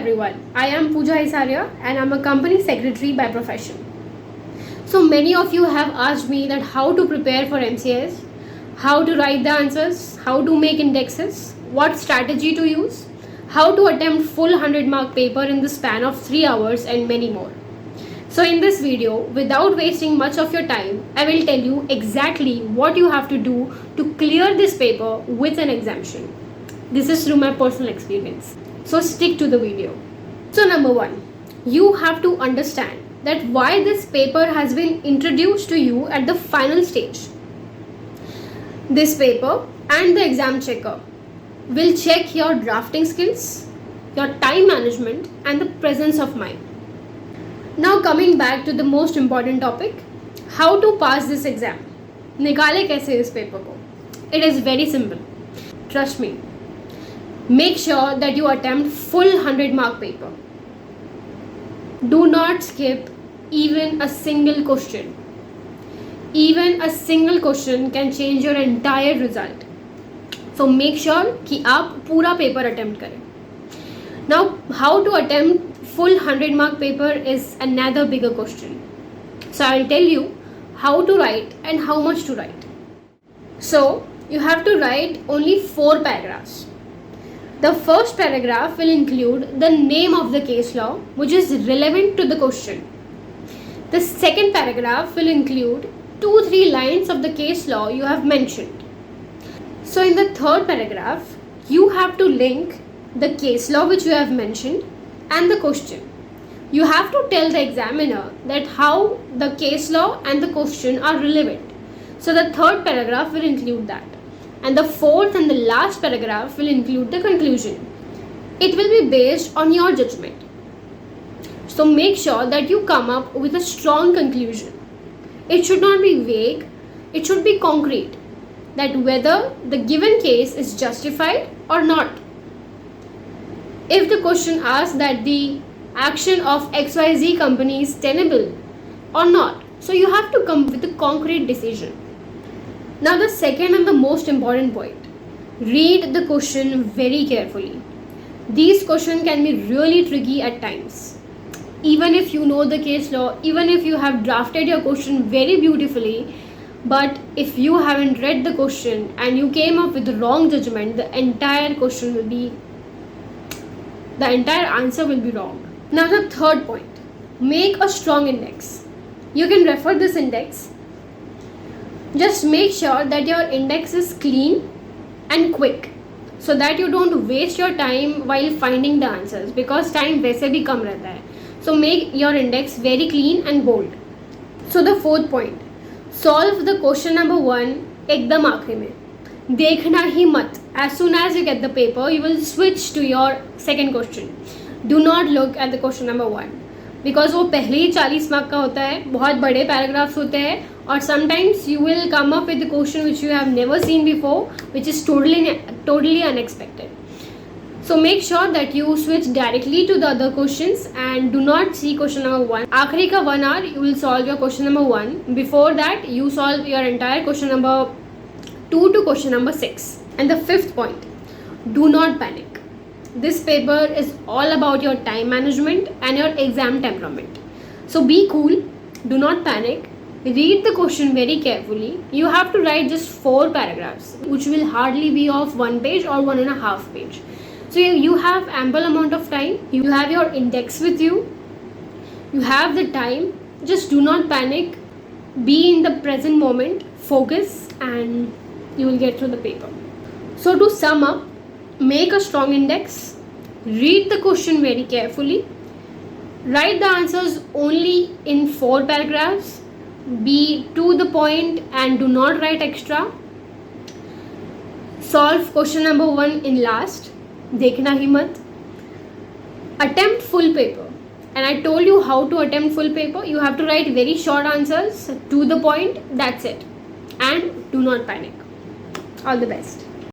everyone, I am Pooja Isaria and I'm a company secretary by profession. So many of you have asked me that how to prepare for MCS, how to write the answers, how to make indexes, what strategy to use, how to attempt full 100-mark paper in the span of 3 hours and many more. So in this video, without wasting much of your time, I will tell you exactly what you have to do to clear this paper with an exemption. This is through my personal experience. So stick to the video. So number 1, you have to understand that why this paper has been introduced to you at the final stage. This paper and the exam checker will check your drafting skills, your time management and the presence of mind. Now coming back to the most important topic, how to pass this exam. निकाले कैसे इस paper को? It is very simple. Trust me. Make sure that you attempt full 100-mark paper. Do not skip even a single question. Even a single question can change your entire result. So make sure कि आप पूरा paper attempt करें. Now, how to attempt full 100-mark paper is another bigger question. So I will tell you how to write and how much to write. So you have to write only 4 paragraphs. The first paragraph will include the name of the case law which is relevant to the question. The second paragraph will include 2-3 lines of the case law you have mentioned. So in the third paragraph, you have to link the case law which you have mentioned and the question. You have to tell the examiner that how the case law and the question are relevant. So the third paragraph will include that. And the fourth and the last paragraph will include the conclusion. It will be based on your judgment. So make sure that you come up with a strong conclusion. It should not be vague, it should be concrete, that whether the given case is justified or not. If the question asks that the action of XYZ company is tenable or not, so you have to come with a concrete decision. Now the second and the most important point, read the question very carefully. These questions can be really tricky at times. Even if you know the case law, even if you have drafted your question very beautifully, but if you haven't read the question and you came up with the wrong judgment, the entire answer will be wrong. Now the third point, make a strong index. You can refer this index. Just make sure that your index is clean and quick so that you don't waste your time while finding the answers, because time वैसे भी कम रहता है. So make your index very clean and bold. So the fourth point, solve the question number 1 एकदम आखिरी में. देखना ही मत. As soon as you get the paper, you will switch to your second question. Do not look at the question number 1. Because वो पहले ही 40 mark का होता है, बहुत बड़े पैराग्राफ्स होते हैं, और sometimes you will come up with a question which you have never seen before, which is totally unexpected. So make sure that you switch directly to the other questions and do not see question number 1. आखिरी का 1 hour you will solve your question number 1. Before that you solve your entire question number 2 to question number 6. And the fifth point, do not panic. This paper is all about your time management and your exam temperament. So be cool, do not panic. Read the question very carefully. You have to write just 4 paragraphs, which will hardly be of 1 page or 1.5 page. So you have ample amount of time. You have your index with you. You have the time. Just do not panic. Be in the present moment. Focus and you will get through the paper. So to sum up, make a strong index. Read the question very carefully. Write the answers only in 4 paragraphs. Be to the point and do not write extra. Solve question number 1 in last. देखना ही मत. Attempt full paper. And I told you how to attempt full paper. You have to write very short answers, to the point, that's it. And do not panic. All the best.